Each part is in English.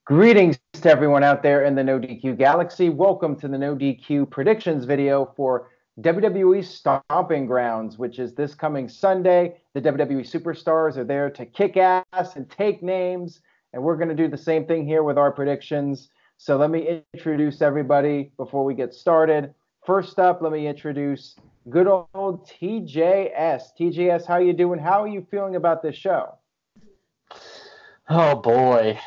Greetings to everyone out there in the NoDQ galaxy. Welcome to the NoDQ predictions video for WWE Stomping Grounds, which is this coming Sunday. The WWE superstars are there to kick ass and take names, and we're going to do the same thing here with our predictions. So let me introduce everybody before we get started. First up, let me introduce good old TJS. TJS, how you doing? How are you feeling about this show? Oh boy,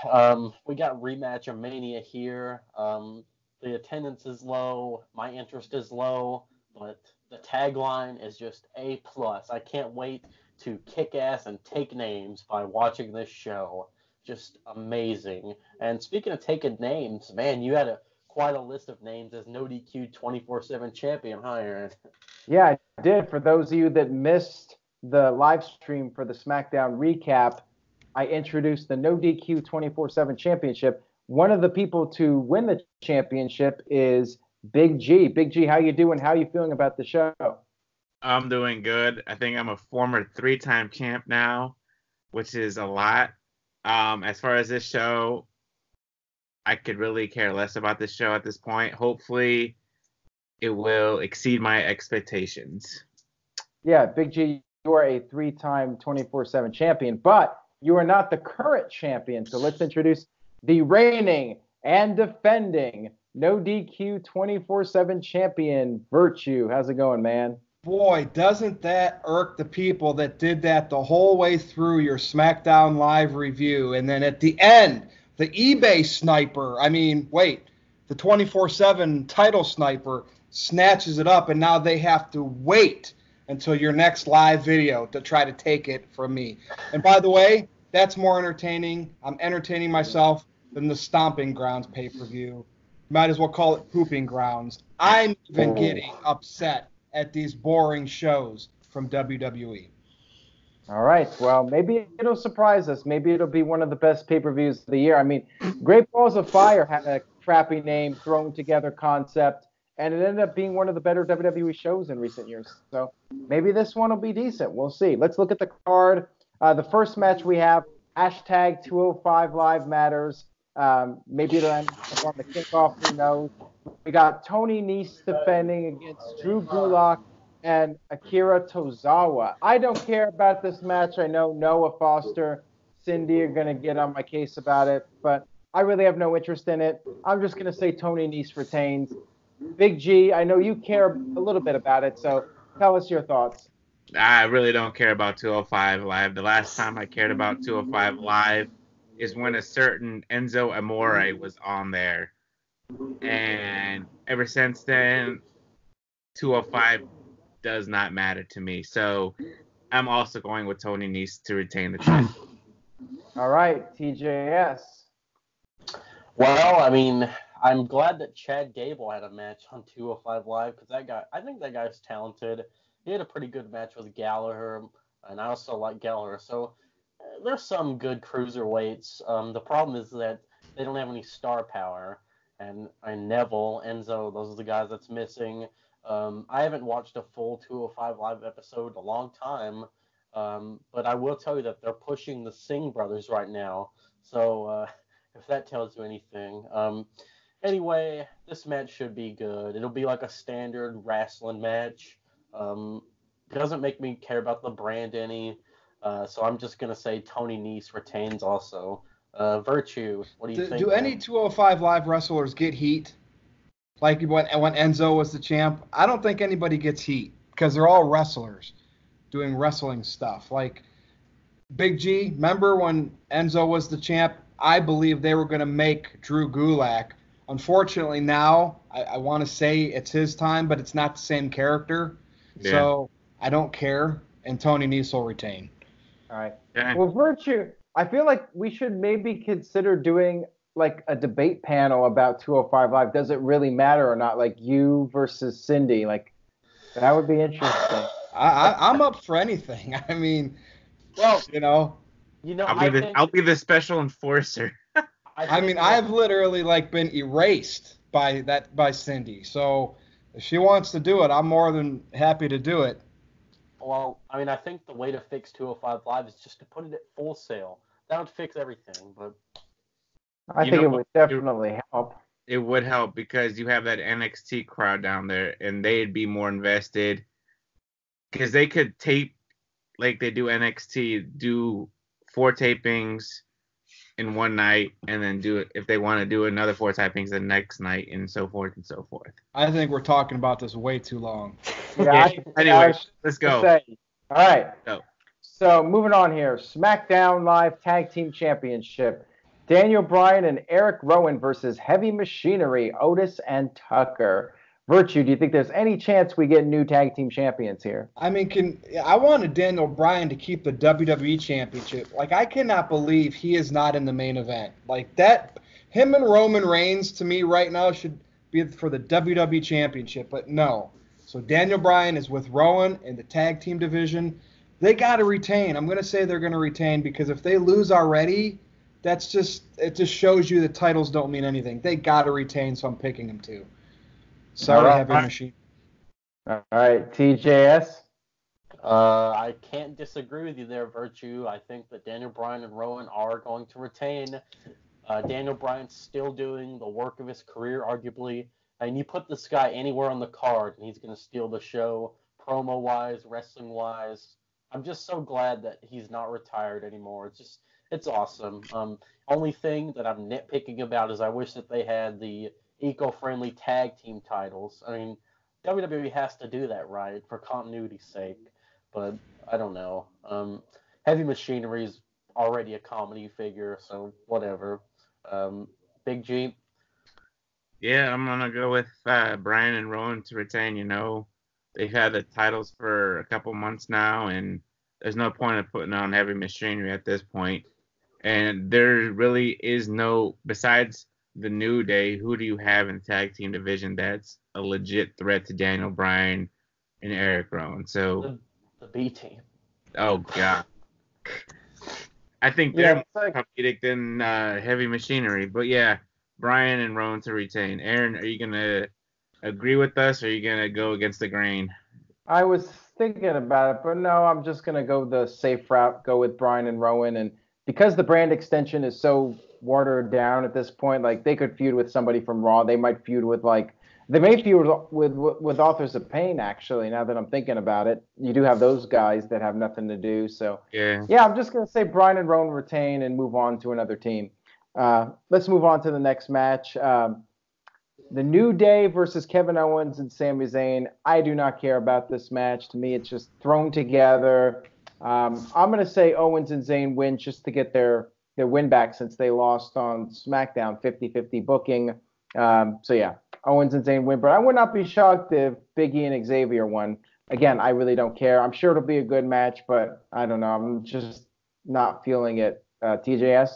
we got rematch of Mania here. The attendance is low, my interest is low, but the tagline is just A plus. I can't wait to kick ass and take names by watching this show. Just amazing. And speaking of taking names, man, you had quite a list of names as NoDQ 24/7 champion, huh, Aaron? Yeah, I did. For those of you that missed the live stream for the SmackDown recap, I introduced the No DQ 24/7 championship. One of the people to win the championship is Big G. Big G, how you doing? How you feeling about the show? I'm doing good. I think I'm a former three-time champ now, which is a lot. As far as this show, I could really care less about this show at this point. Hopefully, it will exceed my expectations. Yeah, Big G, you are a three-time 24/7 champion, but you are not the current champion. So let's introduce the reigning and defending No DQ 24/7 champion, Virtue. How's it going, man? Boy, doesn't that irk the people that did that the whole way through your SmackDown Live review? And then at the end, the eBay sniper, the 24/7 title sniper snatches it up, and now they have to wait until your next live video to try to take it from me. And by the way, that's more entertaining. I'm entertaining myself than the Stomping Grounds pay-per-view. Might as well call it Pooping Grounds. I'm even getting upset at these boring shows from WWE. All right. Well, maybe it'll surprise us. Maybe it'll be one of the best pay-per-views of the year. I mean, Great Balls of Fire had a crappy name, thrown together concept, and it ended up being one of the better WWE shows in recent years. So maybe this one will be decent. We'll see. Let's look at the card. The first match we have, hashtag 205 Live Matters. Maybe it'll end up on the kickoff. Who knows? We got Tony Nese defending against Drew Gulak and Akira Tozawa. I don't care about this match. I know Noah Foster, Cindy are going to get on my case about it, but I really have no interest in it. I'm just going to say Tony Nese retains. Big G, I know you care a little bit about it, so tell us your thoughts. I really don't care about 205 Live. The last time I cared about 205 Live is when a certain Enzo Amore was on there. And ever since then, 205 does not matter to me. So I'm also going with Tony Nese to retain the title. All right, TJS. Well, I mean, I'm glad that Chad Gable had a match on 205 Live because I think that guy's talented. He had a pretty good match with Gallagher, and I also like Gallagher. So there's some good cruiserweights. The problem is that they don't have any star power. And Neville, Enzo, those are the guys that's missing. I haven't watched a full 205 Live episode in a long time, but I will tell you that they're pushing the Singh brothers right now. So if that tells you anything. Anyway, this match should be good. It'll be like a standard wrestling match. It doesn't make me care about the brand any. So I'm just going to say Tony Nese retains also. Virtue, what do you think? Do any 205 Live wrestlers get heat? Like when Enzo was the champ? I don't think anybody gets heat because they're all wrestlers doing wrestling stuff. Like Big G, remember when Enzo was the champ? I believe they were going to make Drew Gulak. Unfortunately, now I want to say it's his time, but it's not the same character. Yeah. So I don't care, and Tony Nese will retain. All right. Yeah. Well, Virtue, I feel like we should maybe consider doing like a debate panel about 205 Live. Does it really matter or not? Like you versus Cindy. Like that would be interesting. I'm up for anything. I mean, well, I'll be the special enforcer. I've literally been erased by Cindy. So if she wants to do it, I'm more than happy to do it. Well, I think the way to fix 205 Live is just to put it at Full Sail. That would fix everything, but I think it would definitely help. It would help because you have that NXT crowd down there, and they'd be more invested because they could tape like they do NXT, do 4 tapings in one night, and then do it if they want to do another 4 tapings the next night, and so forth and so forth. I think we're talking about this way too long. Yeah. Anyway, let's go. All right. Go. So moving on here, SmackDown Live Tag Team Championship. Daniel Bryan and Eric Rowan versus Heavy Machinery, Otis and Tucker. Virtue, do you think there's any chance we get new tag team champions here? I mean, I wanted Daniel Bryan to keep the WWE Championship. Like, I cannot believe he is not in the main event. Like, that, him and Roman Reigns, to me, right now, should be for the WWE Championship, but no. So Daniel Bryan is with Rowan in the tag team division. They got to retain. I'm going to say they're going to retain because if they lose already, it just shows you the titles don't mean anything. They got to retain, so I'm picking them too. Sorry, Heavy Machine. All right, TJS. I can't disagree with you there, Virtue. I think that Daniel Bryan and Rowan are going to retain. Daniel Bryan's still doing the work of his career, arguably. And you put this guy anywhere on the card, and he's going to steal the show, promo-wise, wrestling-wise. I'm just so glad that he's not retired anymore. It's awesome. Only thing that I'm nitpicking about is I wish that they had the eco-friendly tag team titles. I mean, WWE has to do that, right, for continuity's sake. But I don't know. Heavy Machinery is already a comedy figure, so whatever. Big G. Yeah, I'm gonna go with Bryan and Rowan to retain. You know, they've had the titles for a couple months now, and there's no point of putting on Heavy Machinery at this point. And there really is no, besides the New Day, who do you have in the tag team division that's a legit threat to Daniel Bryan and Eric Rowan? So the B team. Oh God, I think they're more comedic than Heavy Machinery. But yeah, Bryan and Rowan to retain. Aaron, are you gonna agree with us, or are you gonna go against the grain? I was thinking about it, but no, I'm just gonna go the safe route. Go with Bryan and Rowan, and because the brand extension is so watered down at this point, like they could feud with somebody from Raw. They might feud with they may feud with Authors of Pain. Actually, now that I'm thinking about it, you do have those guys that have nothing to do. So yeah, I'm just gonna say Bryan and Rowan retain and move on to another team. Let's move on to the next match. The New Day versus Kevin Owens and Sami Zayn. I do not care about this match. To me, it's just thrown together. I'm going to say Owens and Zayn win just to get their win back since they lost on SmackDown 50-50 booking. So yeah, Owens and Zayn win. But I would not be shocked if Big E and Xavier won. Again, I really don't care. I'm sure it'll be a good match, but I don't know. I'm just not feeling it. TJS?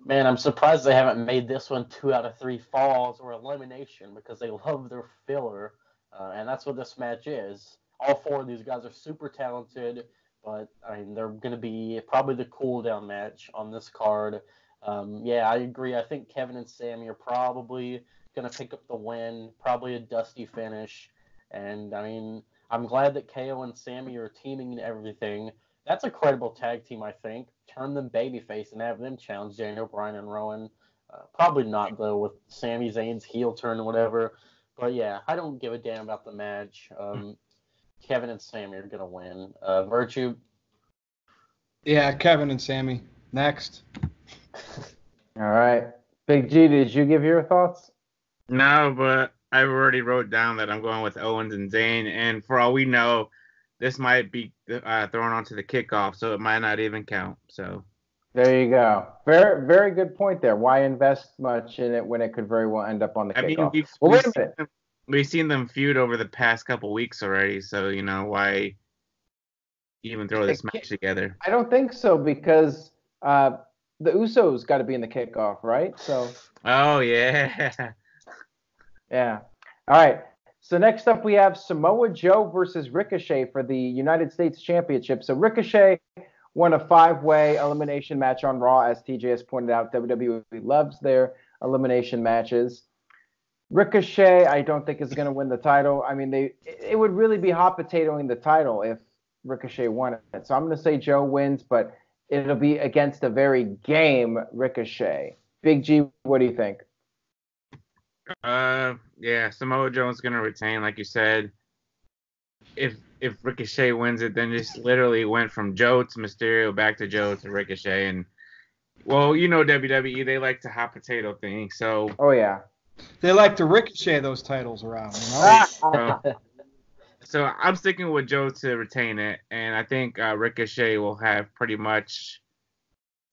Man, I'm surprised they haven't made this one 2 out of 3 falls or elimination because they love their filler, and that's what this match is. All 4 of these guys are super talented, but I mean they're going to be probably the cool down match on this card. Yeah, I agree. I think Kevin and Sami are probably going to pick up the win, probably a dusty finish, and I mean I'm glad that KO and Sami are teaming and everything. That's a credible tag team, I think. Turn them babyface and have them challenge Daniel Bryan and Rowan. Probably not, though, with Sami Zayn's heel turn or whatever. But, yeah, I don't give a damn about the match. Kevin and Sami are going to win. Virtue? Yeah, Kevin and Sami. Next. All right. Big G, did you give your thoughts? No, but I've already wrote down that I'm going with Owens and Zayn. And for all we know, this might be thrown onto the kickoff, so it might not even count. So there you go. Very, very good point there. Why invest much in it when it could very well end up on the kickoff? Wait a minute. We've seen them feud over the past couple weeks already, so why even throw this match together? I don't think so because the Usos got to be in the kickoff, right? So. Oh yeah. Yeah. All right. So next up we have Samoa Joe versus Ricochet for the United States Championship. So Ricochet won a 5-way elimination match on Raw, as TJ has pointed out. WWE loves their elimination matches. Ricochet, I don't think is going to win the title. I mean, it would really be hot potatoing the title if Ricochet won it. So I'm going to say Joe wins, but it'll be against a very game Ricochet. Big G, what do you think? Yeah, Samoa Joe's gonna retain, like you said. If Ricochet wins it, then just literally went from Joe to Mysterio, back to Joe to Ricochet, and well, WWE, they like to hot potato thing, so. Oh yeah. They like to ricochet those titles around, you know? So I'm sticking with Joe to retain it, and I think Ricochet will have pretty much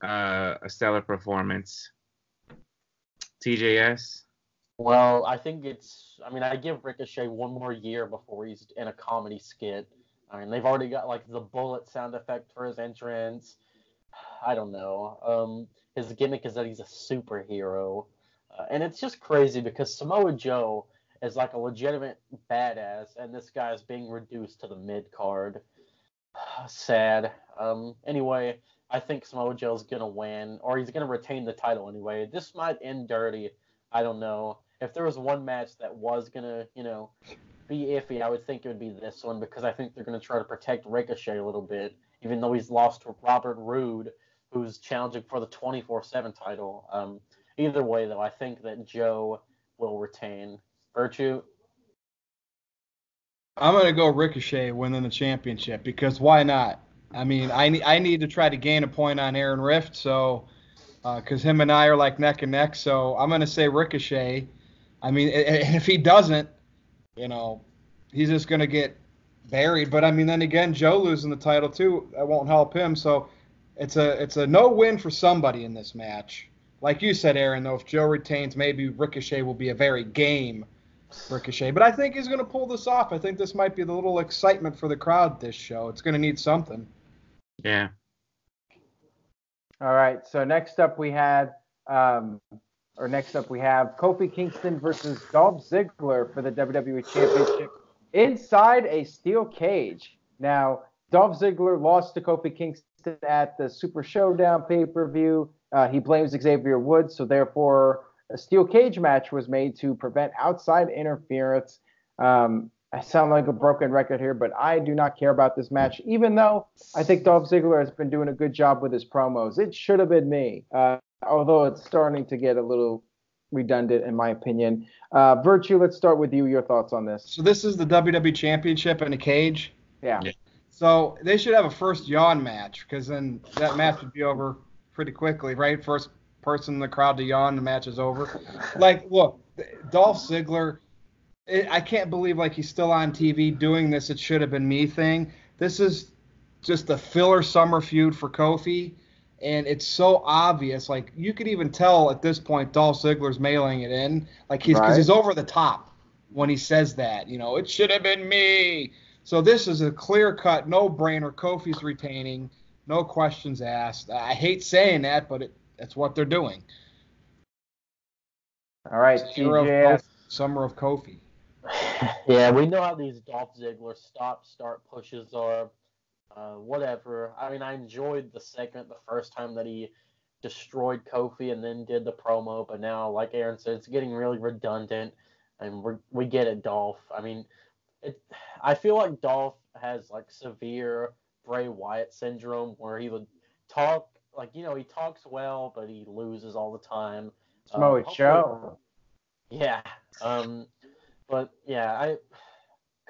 a stellar performance. TJS? Well, I think I give Ricochet one more year before he's in a comedy skit. I mean, they've already got like the bullet sound effect for his entrance. I don't know. His gimmick is that he's a superhero. And it's just crazy because Samoa Joe is like a legitimate badass, and this guy's being reduced to the mid card. Sad. Anyway, I think Samoa Joe's gonna win, or he's gonna retain the title anyway. This might end dirty. I don't know. If there was one match that was gonna, be iffy, I would think it would be this one because I think they're gonna try to protect Ricochet a little bit, even though he's lost to Robert Roode, who's challenging for the 24/7 title. Either way, though, I think that Joe will retain. Virtue? I'm going to go Ricochet winning the championship because why not? I mean, I need to try to gain a point on Aaron Rift, so because him and I are like neck and neck, so I'm going to say Ricochet. I mean, if he doesn't, he's just going to get buried. But I mean, then again, Joe losing the title too, that won't help him. So it's a no win for somebody in this match. Like you said, Aaron, though, if Joe retains, maybe Ricochet will be a very game Ricochet. But I think he's going to pull this off. I think this might be the little excitement for the crowd this show. It's going to need something. Yeah. All right. So next up we have Kofi Kingston versus Dolph Ziggler for the WWE Championship inside a steel cage. Now, Dolph Ziggler lost to Kofi Kingston at the Super Showdown pay-per-view. He blames Xavier Woods, so therefore a steel cage match was made to prevent outside interference. I sound like a broken record here, but I do not care about this match, even though I think Dolph Ziggler has been doing a good job with his promos. It should have been me, although it's starting to get a little redundant in my opinion. Virtue, let's start with you. Your thoughts on this? So this is the WWE Championship in a cage? Yeah. So they should have a first yawn match because then that match would be over pretty quickly, right? First person in the crowd to yawn, the match is over. Like, look, Dolph Ziggler, I can't believe like he's still on TV doing this "it should have been me" thing. This is just a filler summer feud for Kofi, and it's so obvious. Like you could even tell at this point Dolph Ziggler's mailing it in, like because he's over the top when he says that. It should have been me. So this is a clear-cut, no-brainer. Kofi's retaining, no questions asked. I hate saying that, but that's what they're doing. All right, TJS. Summer of Kofi. Yeah, we know how these Dolph Ziggler stop-start pushes are. Whatever. I mean, I enjoyed the segment the first time that he destroyed Kofi and then did the promo, but now, like Aaron said, it's getting really redundant, and we get it, Dolph. I mean, I feel like Dolph has like severe Bray Wyatt syndrome, where he would talk he talks well, but he loses all the time. Show. Yeah. But yeah,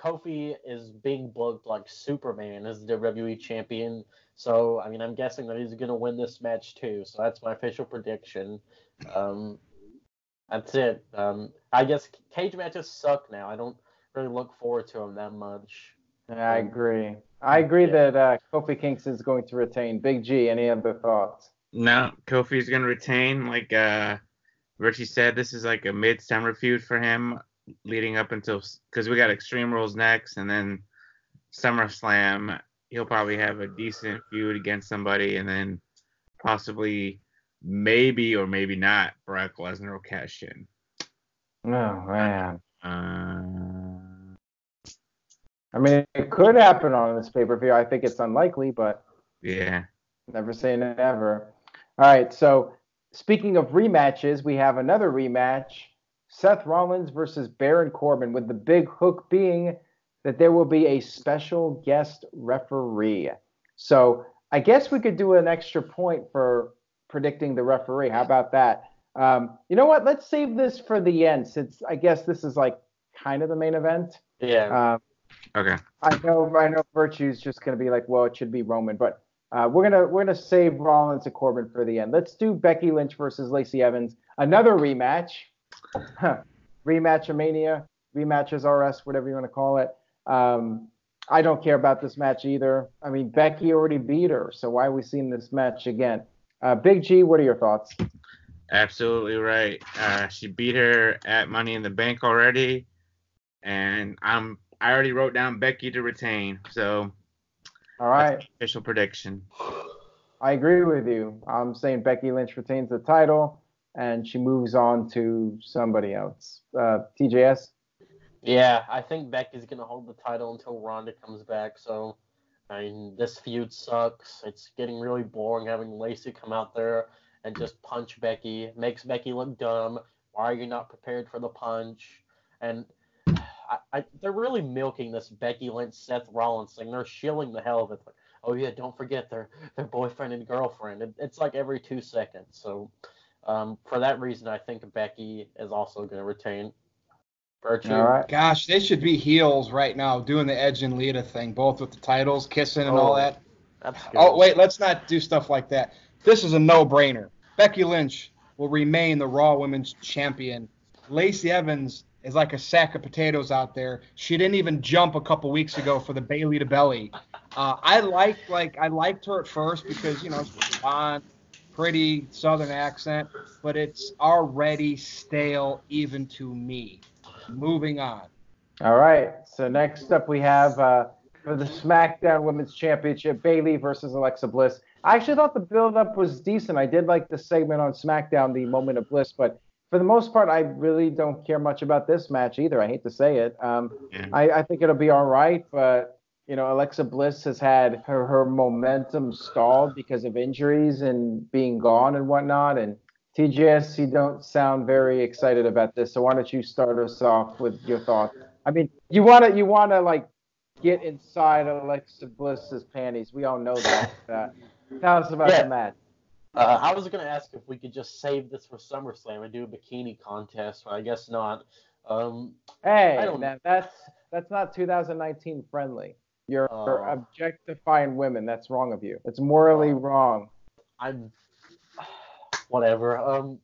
Kofi is being booked like Superman as the WWE champion. So I mean, I'm guessing that he's gonna win this match too. So that's my official prediction. That's it. I guess cage matches suck now. I don't really look forward to them that much. I agree. That Kofi Kingston is going to retain. Big G, any other thoughts? No, Kofi's going to retain. Like Richie said, this is like a mid-summer feud for him leading up until – because we got Extreme Rules next and then SummerSlam. He'll probably have a decent feud against somebody and then possibly maybe or maybe not Brock Lesnar will cash in. Oh, man. I mean, it could happen on this pay-per-view. I think it's unlikely, but yeah, never say never. All right, so speaking of rematches, we have another rematch. Seth Rollins versus Baron Corbin, with the big hook being that there will be a special guest referee. So I guess we could do an extra point for predicting the referee. How about that? You know what? Let's save this for the end, since I guess this is like kind of the main event. Yeah. Okay. I know Virtue's just gonna be like, well, it should be Roman, but we're gonna save Rollins and Corbin for the end. Let's do Becky Lynch versus Lacey Evans, another rematch, rematch of Mania, rematches RS, whatever you want to call it. I don't care about this match either. I mean, Becky already beat her, so why are we seeing this match again? Big G, what are your thoughts? Absolutely right. She beat her at Money in the Bank already, and I already wrote down Becky to retain. So All that's right. my official prediction. I agree with you. I'm saying Becky Lynch retains the title and she moves on to somebody else. TJS? Yeah, I think Becky's gonna hold the title until Ronda comes back. So, I mean, this feud sucks. It's getting really boring having Lacey come out there and just punch Becky. Makes Becky look dumb. Why are you not prepared for the punch? And they're really milking this Becky Lynch Seth Rollins thing. They're shilling the hell of it. Like, oh yeah, don't forget their boyfriend and girlfriend. It's like every 2 seconds. So, for that reason, I think Becky is also going to retain. Virtue. All right. Gosh, they should be heels right now, doing the Edge and Lita thing, both with the titles, kissing and all that. That's good. Oh, wait, let's not do stuff like that. This is a no-brainer. Becky Lynch will remain the Raw Women's Champion. Lacey Evans is like a sack of potatoes out there. She didn't even jump a couple weeks ago for the Bailey to Belly. I liked her at first because, you know, she's blonde, pretty Southern accent, but it's already stale even to me. Moving on. All right. So next up we have for the SmackDown Women's Championship, Bayley versus Alexa Bliss. I actually thought the build-up was decent. I did like the segment on SmackDown, the Moment of Bliss, but for the most part, I really don't care much about this match either. I hate to say it. Yeah. I think it'll be all right, but you know, Alexa Bliss has had her momentum stalled because of injuries and being gone and whatnot. And TGS, you don't sound very excited about this. So why don't you start us off with your thoughts? I mean, you wanna like get inside Alexa Bliss's panties. We all know that. Tell us about the match. I was going to ask if we could just save this for SummerSlam and do a bikini contest, but I guess not. Hey, I don't- now that's not 2019 friendly. You're Oh. objectifying women. That's wrong of you. It's morally wrong. I'm whatever.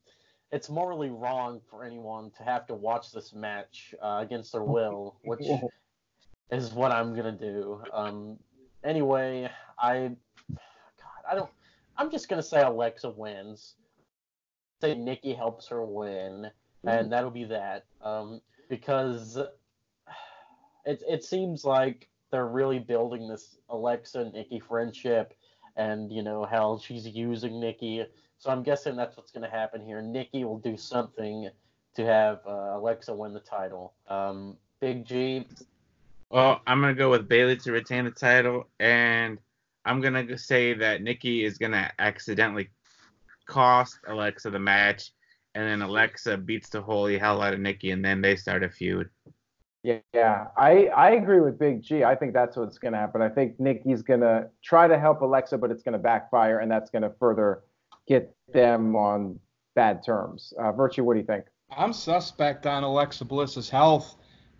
It's morally wrong for anyone to have to watch this match against their will, which is what I'm gonna do. Anyway, I'm just gonna say Alexa wins. Say Nikki helps her win, and that'll be that. Because it seems like they're really building this Alexa Nikki friendship, and you know how she's using Nikki. So I'm guessing that's what's going to happen here. Nikki will do something to have Alexa win the title. Big G. Well, I'm gonna go with Bayley to retain the title, and I'm gonna say that Nikki is gonna accidentally cost Alexa the match, and then Alexa beats the holy hell out of Nikki, and then they start a feud. Yeah, I agree with Big G. I think that's what's going to happen. I think Nikki's going to try to help Alexa, but it's going to backfire, and that's going to further get them on bad terms. Virtue, what do you think? I'm suspect on Alexa Bliss's health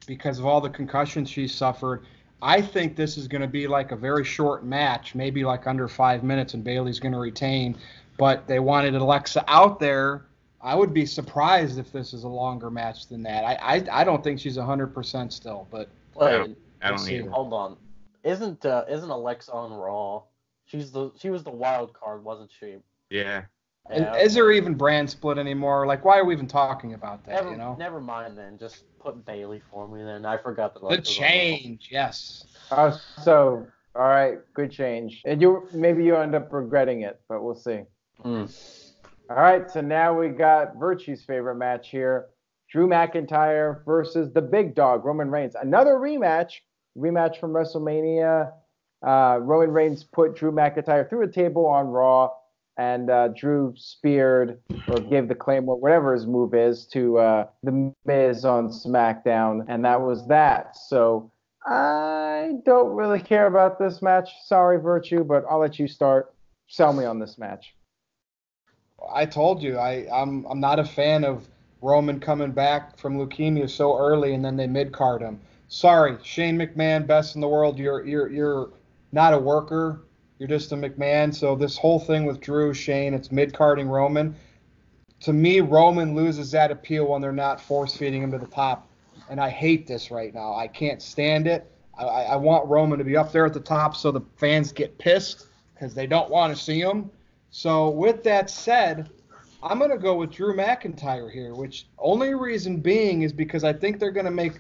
because of all the concussions she's suffered. I think this is going to be like a very short match, maybe like under 5 minutes, and Bayley's going to retain. But they wanted Alexa out there. I would be surprised if this is a longer match than that. I don't think she's 100% still, but Wait, I don't see. either. hold on. Isn't Alexa on Raw? She was the wild card, wasn't she? Yeah. And Yeah, is there even brand split anymore? Like, why are we even talking about that? You know, Never mind then. Just put Bailey for me then. I forgot that. the Alexa's on Raw. change, yes. So, all right, good change. And maybe you end up regretting it, but we'll see. All right, so now we got Virtue's favorite match here. Drew McIntyre versus the big dog, Roman Reigns. Another rematch from WrestleMania. Roman Reigns put Drew McIntyre through a table on Raw, and Drew speared or gave the Claymore, whatever his move is, to the Miz on SmackDown, and that was that. So I don't really care about this match. Sorry, Virtue, but I'll let you start. Sell me on this match. I told you I'm not a fan of Roman coming back from leukemia so early and then they mid-card him. Sorry, Shane McMahon, best in the world. You're not a worker. You're just a McMahon. So this whole thing with Drew, Shane, it's mid-carding Roman. To me, Roman loses that appeal when they're not force-feeding him to the top. And I hate this right now. I can't stand it. I want Roman to be up there at the top so the fans get pissed because they don't want to see him. So with that said, I'm going to go with Drew McIntyre here, which only reason being is because I think they're going to make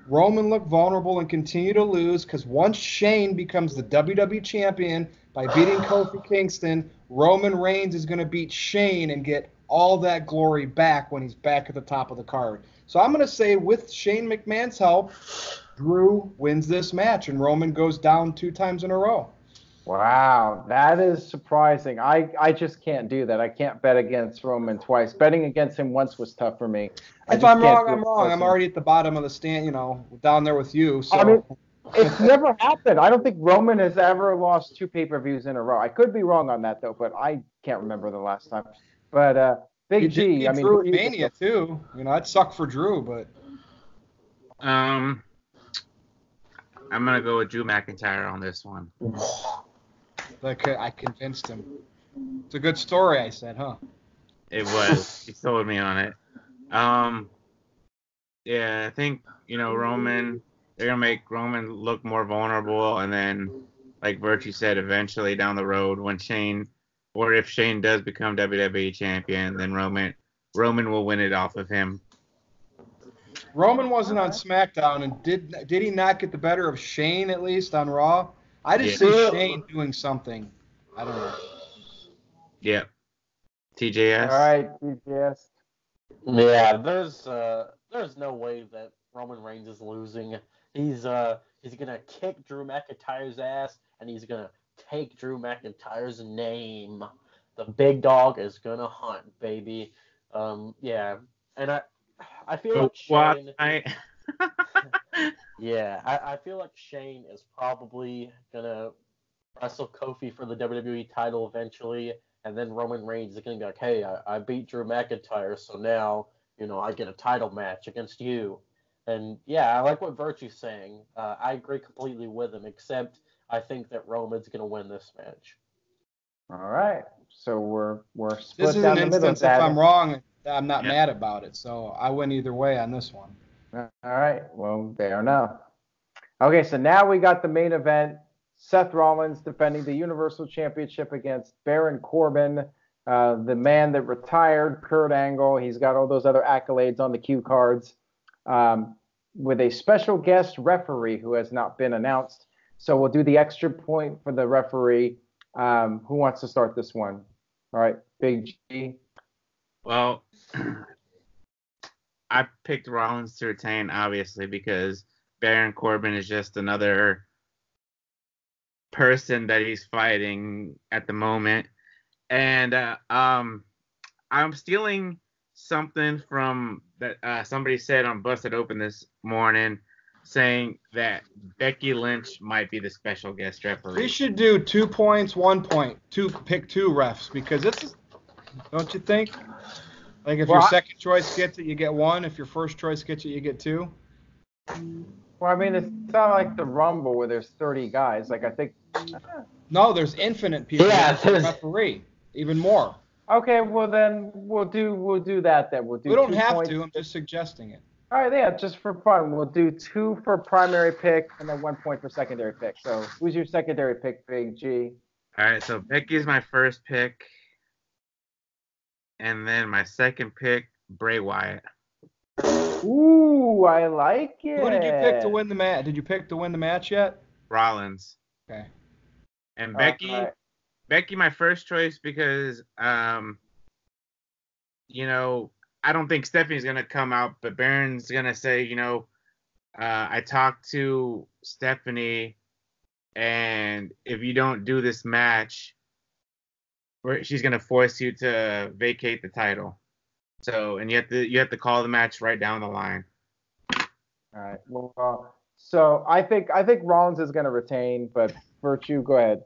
Roman look vulnerable and continue to lose because once Shane becomes the WWE champion by beating Kofi Kingston, Roman Reigns is going to beat Shane and get all that glory back when he's back at the top of the card. So I'm going to say with Shane McMahon's help, Drew wins this match and Roman goes down 2 times in a row. Wow, that is surprising. I just can't do that. I can't bet against Roman twice. Betting against him once was tough for me. If I'm wrong, I'm wrong. I'm already at the bottom of the stand, down there with you. So. I mean, it's never happened. I don't think Roman has ever lost 2 pay-per-views in a row. I could be wrong on that, though, but I can't remember the last time. But Big G, I mean, Drew at Mania, too. That sucked for Drew, but. I'm going to go with Drew McIntyre on this one. I convinced him. It's a good story, I said, huh? It was. He sold me on it. Yeah, I think, Roman, they're going to make Roman look more vulnerable. And then, like Virtue said, eventually down the road when Shane, or if Shane does become WWE champion, then Roman will win it off of him. Roman wasn't on SmackDown, and did he not get the better of Shane at least on Raw? I just see Shane doing something. I don't know. Yep. TJS. All right, TJS. Yeah, there's no way that Roman Reigns is losing. He's gonna kick Drew McIntyre's ass, and he's gonna take Drew McIntyre's name. The big dog is gonna hunt, baby. Yeah, and I feel like Shane. Yeah, I feel like Shane is probably gonna wrestle Kofi for the WWE title eventually, and then Roman Reigns is gonna be like, "Hey, I beat Drew McIntyre, so now I get a title match against you." And yeah, I like what Virtue's saying. I agree completely with him, except I think that Roman's gonna win this match. All right, so we're split this is down an the middle. Instance, if I'm wrong, I'm not mad about it. So I win either way on this one. All right, well, there now. Okay, so now we got the main event. Seth Rollins defending the Universal Championship against Baron Corbin, the man that retired, Kurt Angle. He's got all those other accolades on the cue cards, with a special guest referee who has not been announced. So we'll do the extra point for the referee. Who wants to start this one? All right, Big G. Well, I picked Rollins to retain, obviously, because Baron Corbin is just another person that he's fighting at the moment. And I'm stealing something from that somebody said on Busted Open this morning, saying that Becky Lynch might be the special guest referee. We should do 2 points, 1 point. Pick 2 refs, because this is, don't you think? Like if your second choice gets it, you get 1. If your first choice gets it, you get 2. Well, I mean, it's not like the Rumble where there's 30 guys. Like I think. No, there's infinite people. Yeah, there's referee, even more. Okay, well then we'll do that. Then we'll do. We don't 2 have points. to. I'm just suggesting it. All right, yeah, just for fun, we'll do 2 for primary pick and then 1 point for secondary pick. So, who's your secondary pick, Big G? All right, so Becky's my first pick, and then my second pick, Bray Wyatt. Ooh, I like it. Who did you pick to win the match? Did you pick to win the match yet? Rollins. Okay. And Becky, my first choice because, I don't think Stephanie's going to come out, but Baron's going to say, I talked to Stephanie, and if you don't do this match, she's going to force you to vacate the title. So, and you have to call the match right down the line. All right. Well, so I think Rollins is going to retain, but Virtue, go ahead.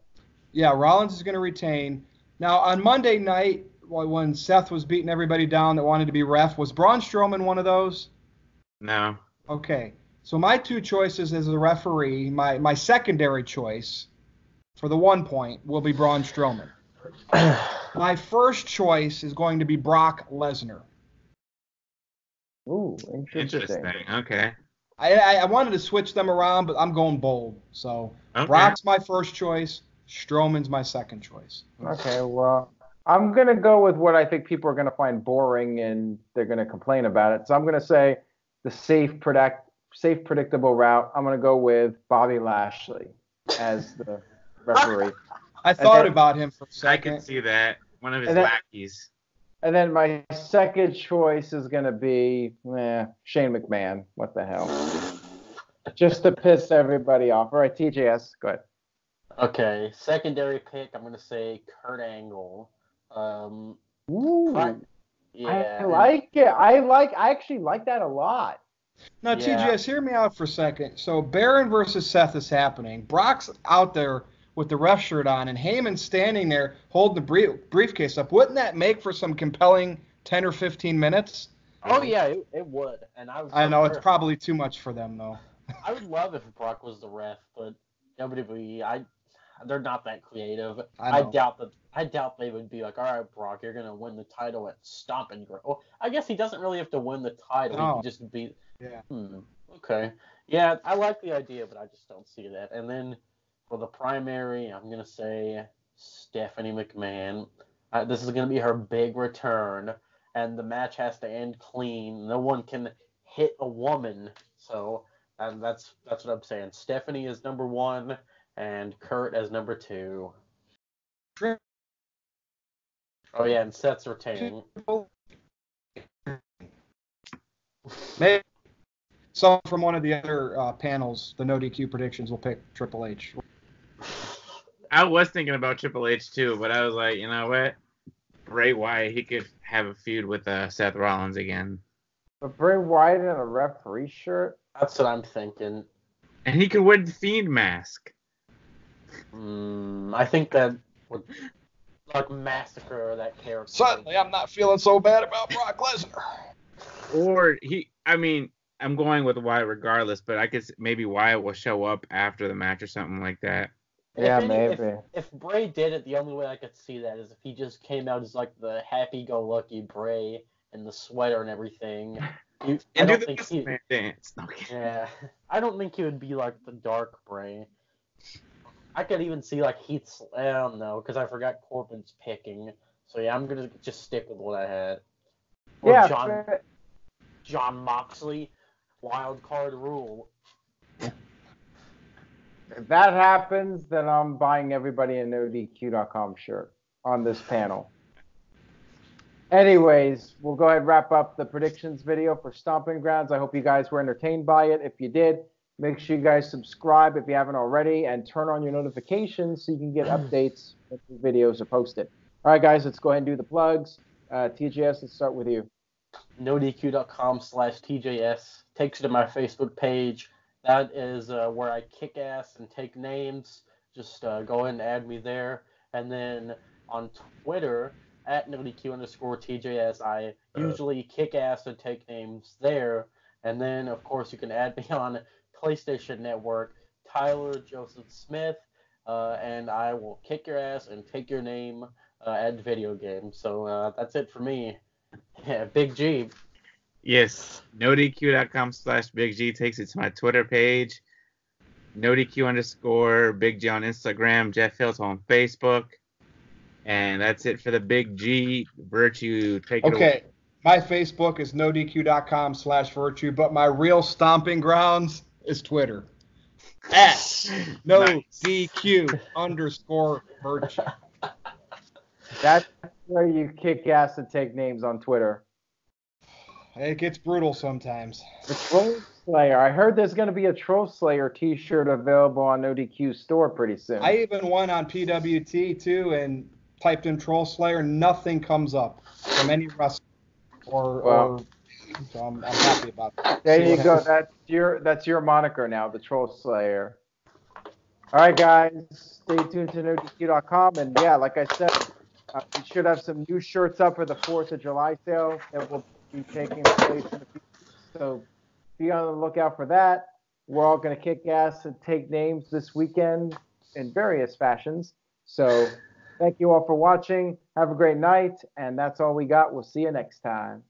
Yeah, Rollins is going to retain. Now, on Monday night, when Seth was beating everybody down that wanted to be ref, was Braun Strowman one of those? No. Okay. So my two choices as a referee, my secondary choice for the 1 point will be Braun Strowman. My first choice is going to be Brock Lesnar. Ooh, interesting. Okay. I wanted to switch them around, but I'm going bold. So Okay. Brock's my first choice. Strowman's my second choice. Okay, well, I'm going to go with what I think people are going to find boring and they're going to complain about it. So I'm going to say the safe, predictable route. I'm going to go with Bobby Lashley as the referee. I thought about him for a I second. can see that. One of his then- lackeys. And then my second choice is going to be Shane McMahon. What the hell? Just to piss everybody off. All right, TJS, go ahead. Okay, secondary pick, I'm going to say Kurt Angle. Ooh, Yeah. I like it. I actually like that a lot. Now, Yeah. TJS, hear me out for a second. So Baron versus Seth is happening. Brock's out there with the ref shirt on, and Heyman's standing there holding the briefcase up. Wouldn't that make for some compelling 10 or 15 minutes? Oh, yeah, it would. And I know it's probably too much for them, though. I would love if Brock was the ref, but WWE, they're not that creative. I know. I doubt they would be like, all right, Brock, you're gonna win the title at Stomping Grounds. Well, I guess he doesn't really have to win the title. No. He can just be. Yeah. Okay. Yeah, I like the idea, but I just don't see that. And then for the primary, I'm gonna say Stephanie McMahon. This is gonna be her big return, and the match has to end clean. No one can hit a woman, so. And that's what I'm saying. Stephanie is number 1, and Kurt as number 2. Oh yeah, and Seth's retaining. Maybe someone from one of the other panels, the NoDQ predictions, will pick Triple H. I was thinking about Triple H too, but I was like, you know what? Bray Wyatt, he could have a feud with Seth Rollins again. But Bray Wyatt in a referee shirt? That's what I'm thinking. And he could wear the Fiend mask. I think that would like massacre that character. Suddenly, I'm not feeling so bad about Brock Lesnar. Or I'm going with Wyatt regardless, but I guess maybe Wyatt will show up after the match or something like that. Yeah, maybe. If Bray did it, the only way I could see that is if he just came out as like the happy-go-lucky Bray and the sweater and everything. I don't think he dance. Okay. Yeah, I don't think he would be like the dark Bray. I could even see like Heath. I don't know because I forgot Corbin's picking. So yeah, I'm gonna just stick with what I had. Or Yeah, John Moxley, wild card rule. if that happens, then I'm buying everybody a NoDQ.com shirt on this panel. Anyways, we'll go ahead and wrap up the predictions video for Stomping Grounds. I hope you guys were entertained by it. If you did, make sure you guys subscribe if you haven't already and turn on your notifications so you can get updates when the videos are posted. All right, guys, let's go ahead and do the plugs. TJS, let's start with you. NoDQ.com/TJS takes you to my Facebook page. That is where I kick ass and take names. Just go ahead and add me there. And then on Twitter, at NoDQ_TJS, I usually kick ass and take names there. And then, of course, you can add me on PlayStation Network, Tyler Joseph Smith, and I will kick your ass and take your name at video games. So that's it for me. Yeah, Big G. Yes, NoDQ.com/Big G takes it to my Twitter page. NoDQ_Big G on Instagram. Jeff Hills on Facebook. And that's it for the Big G. Virtue, take it away. Okay, my Facebook is NoDQ.com/Virtue, but my real stomping grounds is Twitter. At NoDQ_Virtue. That's where you kick ass and take names on Twitter. It gets brutal sometimes. The Troll Slayer. I heard there's going to be a Troll Slayer t-shirt available on NoDQ's store pretty soon. I even went on PWT, too, and typed in Troll Slayer. Nothing comes up from any wrestler. So I'm happy about that. There you go. That's your moniker now, the Troll Slayer. All right, guys. Stay tuned to NoDQ.com. And, yeah, like I said, We should have some new shirts up for the 4th of July sale that will be taking place in a few weeks. So be on the lookout for that. We're all going to kick ass and take names this weekend in various fashions. So thank you all for watching. Have a great night. And that's all we got. We'll see you next time.